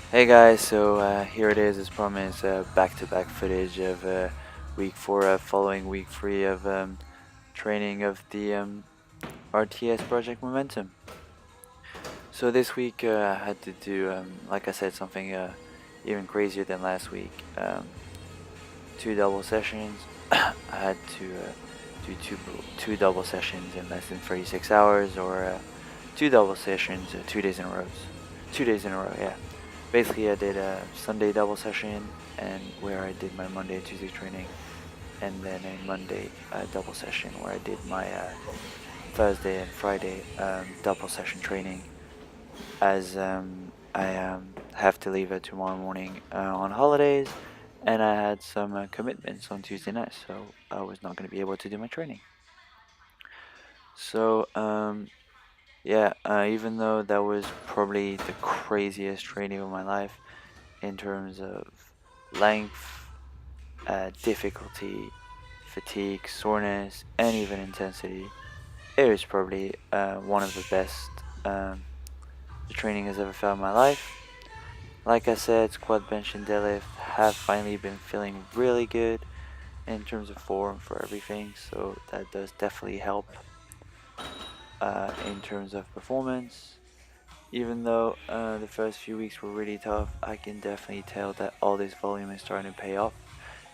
Hey guys, here it is as promised, back-to-back footage of week 4 following week 3 of training of the RTS Project Momentum. So this week I had to do, like I said, something even crazier than last week. Two double sessions. I had to do two double sessions in less than 36 hours, or two double sessions 2 days in a row. 2 days in a row, yeah. Basically, I did a Sunday double session, and where I did my Monday and Tuesday training, and then a Monday double session where I did my Thursday and Friday double session training, as I have to leave tomorrow morning on holidays, and I had some commitments on Tuesday night, so I was not going to be able to do my training. So yeah, even though that was probably the craziest training of my life in terms of length, difficulty, fatigue, soreness, and even intensity, it was probably one of the best the training has ever felt in my life. Like I said, squat, bench, and deadlift have finally been feeling really good in terms of form for everything, so that does definitely help in terms of performance. Even though the first few weeks were really tough, I can definitely tell that all this volume is starting to pay off,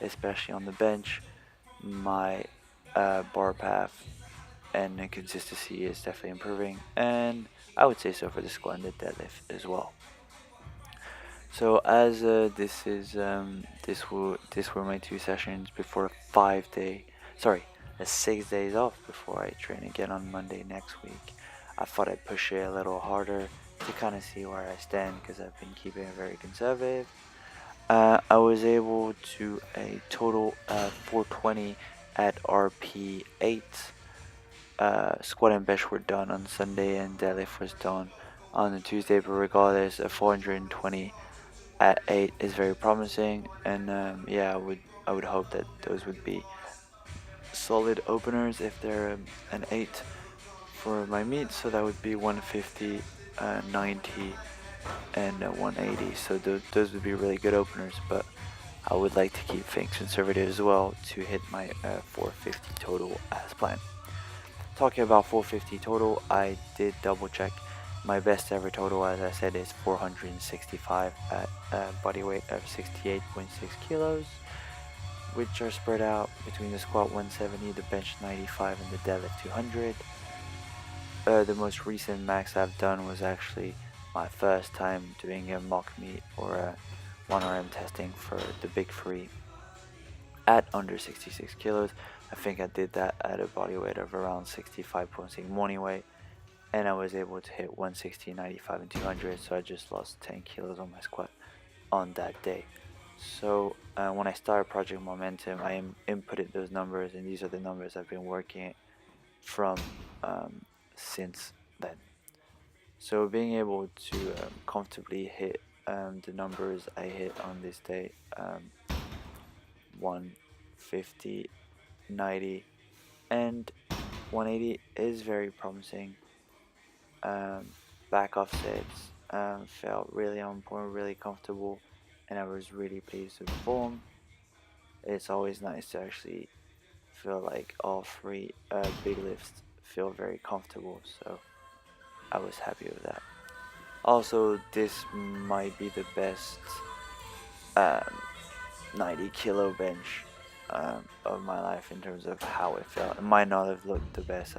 especially on the bench. My bar path and the consistency is definitely improving, and I would say so for the squat and the deadlift as well. So as this were my two sessions before a 5 day, sorry, 6 days off before I train again on Monday next week. I thought I'd push it a little harder to kind of see where I stand because I've been keeping it very conservative. I was able to a total 420 at RP8. Squat and bench were done on Sunday and deadlift was done on the Tuesday, but regardless, a 420 at 8 is very promising, and yeah, I would hope that those would be solid openers if they're an 8 for my meet, so that would be 150, 90, and 180. So those would be really good openers, but I would like to keep things conservative as well to hit my 450 total as planned. Talking about 450 total, I did double check. My best ever total, as I said, is 465 at a body weight of 68.6 kilos, which are spread out between the squat 170, the bench 95, and the deadlift 200. The most recent max I've done was actually my first time doing a mock meet or a 1RM testing for the big three at under 66 kilos. I think I did that at a body weight of around 65.6 morning weight, and I was able to hit 160, 95, and 200. So I just lost 10 kilos on my squat on that day. So when I started Project Momentum, I inputted those numbers, and these are the numbers I've been working from since then. So being able to comfortably hit the numbers I hit on this day, 150, 90, and 180 is very promising. Um, Back offsets felt really on point, really comfortable, and I was really pleased with the form. It's always nice to actually feel like all three big lifts feel very comfortable, so I was happy with that. Also, this might be the best um, 90 kilo bench of my life in terms of how it felt. It might not have looked the best.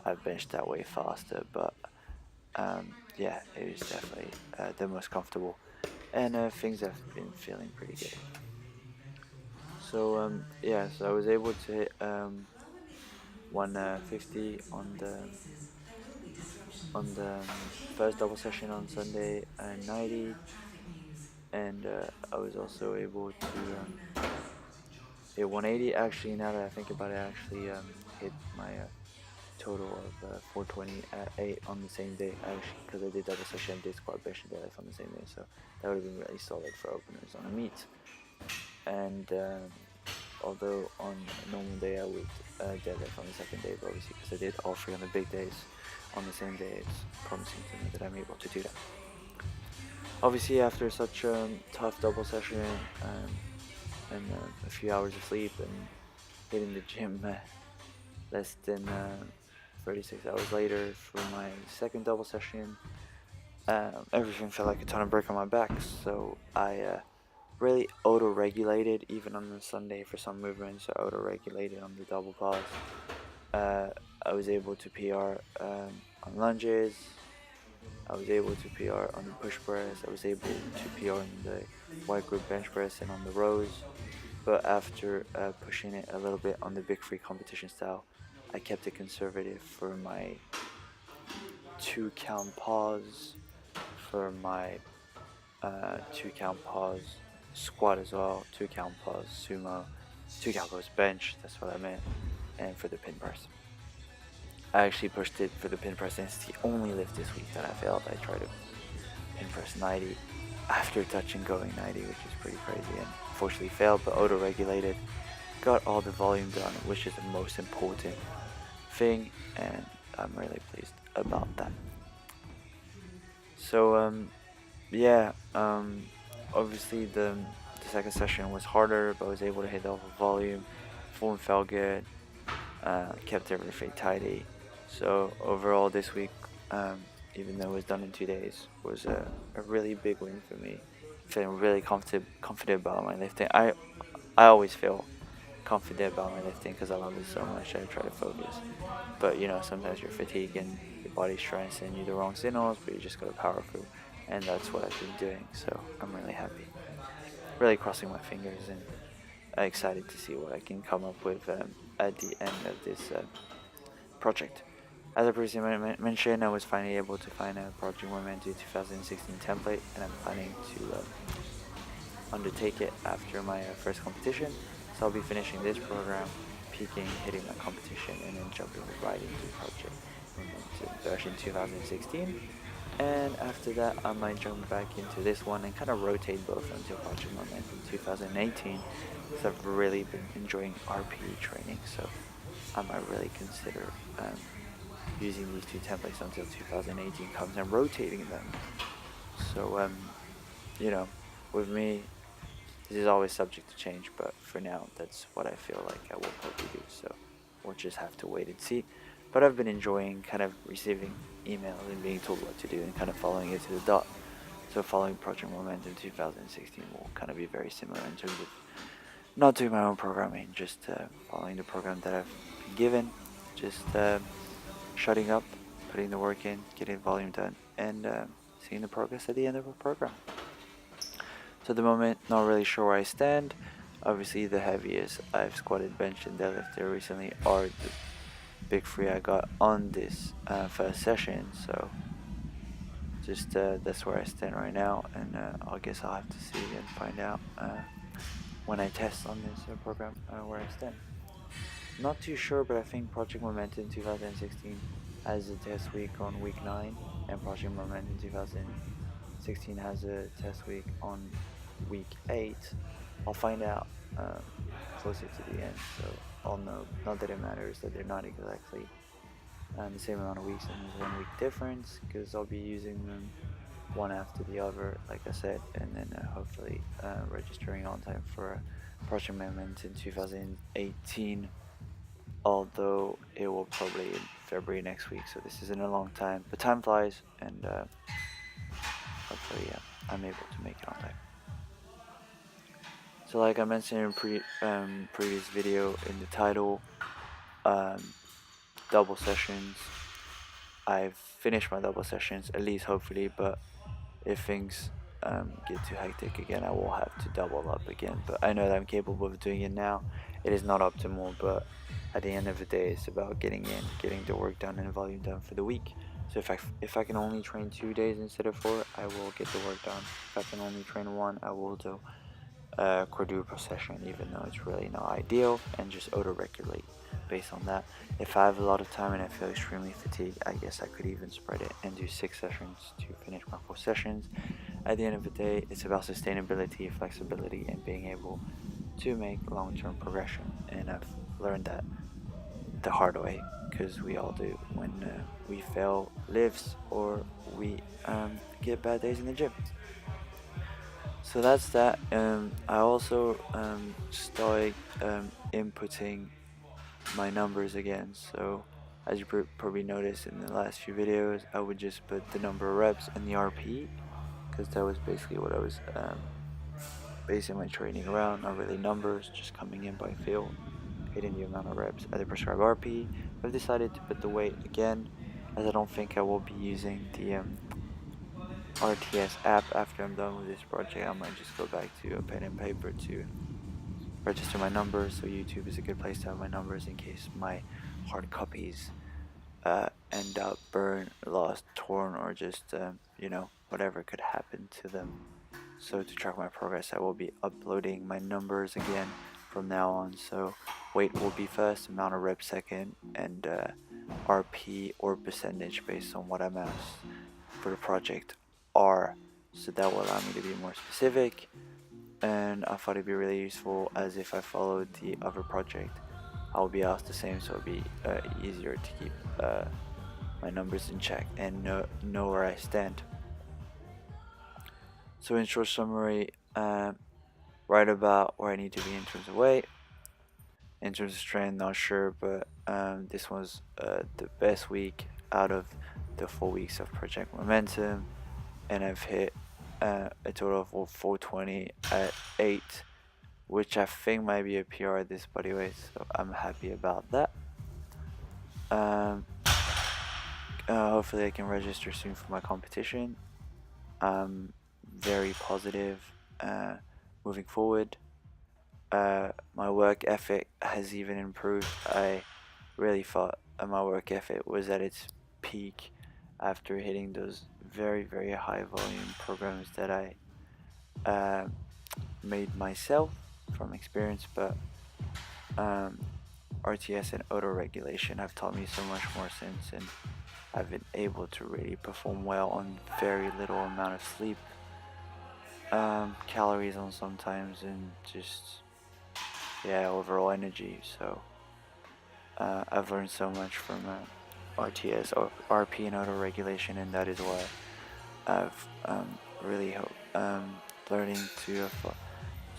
I've benched that way faster, but yeah, it was definitely the most comfortable, and things have been feeling pretty good. So yeah, so I was able to hit 150 on the first double session on Sunday and 90, and I was also able to hit 180. Actually, now that I think about it, I actually hit my total of 420 at 8 on the same day, actually, because I did double session and did squat, bench, and deadlift on the same day, so that would have been really solid for openers on a meet. And although on a normal day I would deadlift on the second day, but obviously because I did all three on the big days on the same day, it's promising to me that I'm able to do that. Obviously, after such a tough double session and a few hours of sleep and hitting the gym less than 36 hours later for my second double session, everything felt like a ton of brake on my back. So I really auto-regulated even on the Sunday for some movements. I auto-regulated on the double pause. I was able to PR on lunges. I was able to PR on the push press. I was able to PR on the wide grip bench press and on the rows. But after pushing it a little bit on the big free competition style, I kept it conservative for my 2 count pause, for my 2 count pause squat as well, 2 count pause sumo, 2 count pause bench, that's what I meant, and for the pin press. I actually pushed it for the pin press, and it's the only lift this week that I failed. I tried to pin press 90 after touching going 90, which is pretty crazy, and unfortunately failed, but auto-regulated. Got all the volume done, which is the most important thing, and I'm really pleased about that. So yeah, obviously the second session was harder, but I was able to hit all the volume. Form felt good, kept everything tidy. So overall this week, even though it was done in 2 days, was a really big win for me. Feeling really confident about my lifting. I always feel confident about my lifting because I love it so much. I try to focus, but sometimes you're fatigued and your body's trying to send you the wrong signals, but you just gotta power through, and that's what I've been doing. So I'm really happy, really crossing my fingers, and excited to see what I can come up with at the end of this project. As I previously mentioned, I was finally able to find a Project Momentum 2016 template, and I'm planning to undertake it after my first competition. So I'll be finishing this program, peaking, hitting my competition, and then jumping right into Project Momentum version 2016. And after that, I might jump back into this one and kind of rotate both until Project Momentum 2018, because I've really been enjoying RPE training. So I might really consider using these two templates until 2018 comes and rotating them. So with me, this is always subject to change, but for now, that's what I feel like I will probably do. So we'll just have to wait and see. But I've been enjoying kind of receiving emails and being told what to do and kind of following it to the dot. So following Project Momentum 2016 will kind of be very similar in terms of not doing my own programming, just following the program that I've been given, just shutting up, putting the work in, getting volume done, and seeing the progress at the end of a program. So at the moment, not really sure where I stand. Obviously, the heaviest I've squatted, benched, and deadlifted recently are the big three I got on this first session. So just that's where I stand right now, and I guess I'll have to see and find out when I test on this program where I stand. Not too sure, but I think Project Momentum 2016 has a test week on week 9, and Project Momentum 2016 has a test week on week 8. I'll find out closer to the end, so I'll know. Not that it matters that they're not exactly the same amount of weeks, and there's 1 week difference, because I'll be using them one after the other, like I said, and then hopefully registering on time for Project Momentum 2018. Although it will probably in February next week, so this isn't a long time, but time flies, and hopefully I'm able to make it on time. So like I mentioned in previous video in the title, double sessions, I've finished my double sessions, at least hopefully, but if things get too hectic again, I will have to double up again, but I know that I'm capable of doing it now. It is not optimal, but at the end of the day, it's about getting the work done and volume done for the week. So if I can only train 2 days instead of 4, I will get the work done. If I can only train 1, I will do a quadruple session, even though it's really not ideal, and just auto-regulate based on that. If I have a lot of time and I feel extremely fatigued, I guess I could even spread it and do 6 sessions to finish my 4 sessions. At the end of the day, it's about sustainability, flexibility, and being able to make long-term progression, and I've learned that the hard way, because we all do when we fail lifts or we get bad days in the gym. So that's that. I also started inputting my numbers again. So as you probably noticed in the last few videos, I would just put the number of reps and the RP, because that was basically what I was basing my training around. Not really numbers, just coming in by feel, hitting the amount of reps at the prescribed RP. I've decided to put the weight again, as I don't think I will be using the RTS app after I'm done with this project. I might just go back to a pen and paper to register my numbers. So YouTube is a good place to have my numbers in case my hard copies end up burned, lost, torn, or just whatever could happen to them. So to track my progress, I will be uploading my numbers again from now on. So weight will be first, amount of reps second, and RP or percentage based on what I'm asked for the project R. So that will allow me to be more specific, and I thought it'd be really useful, as if I followed the other project I will be asked the same, so it'll be easier to keep my numbers in check and know where I stand. So in short summary, right about where I need to be in terms of weight. In terms of strength, not sure, but this was the best week out of the 4 weeks of Project Momentum, and I've hit a total of 420 at 8, which I think might be a PR at this body weight, so I'm happy about that. Hopefully I can register soon for my competition. I'm very positive moving forward. My work ethic has even improved. I really thought my work ethic was at its peak after hitting those very high volume programs that I made myself from experience, but RTS and auto regulation have taught me so much more since, and I've been able to really perform well on very little amount of sleep, calories on sometimes, and just overall energy. So I've learned so much from RTS or RP and auto regulation, and that is why I've really learning to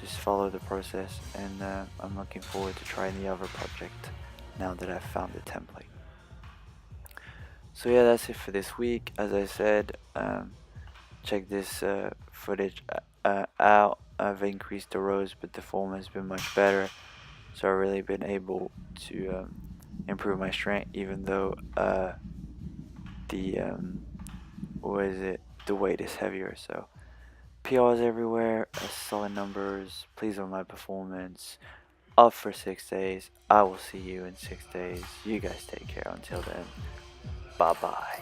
just follow the process, and I'm looking forward to trying the other project now that I've found the template. So yeah, that's it for this week. As I said, check this footage out. I've increased the rows, but the form has been much better, so I've really been able to improve my strength, even though the the weight is heavier. So PRs everywhere, solid numbers, pleased with my performance, up for 6 days. I will see you in 6 days. You guys take care until then. Bye bye.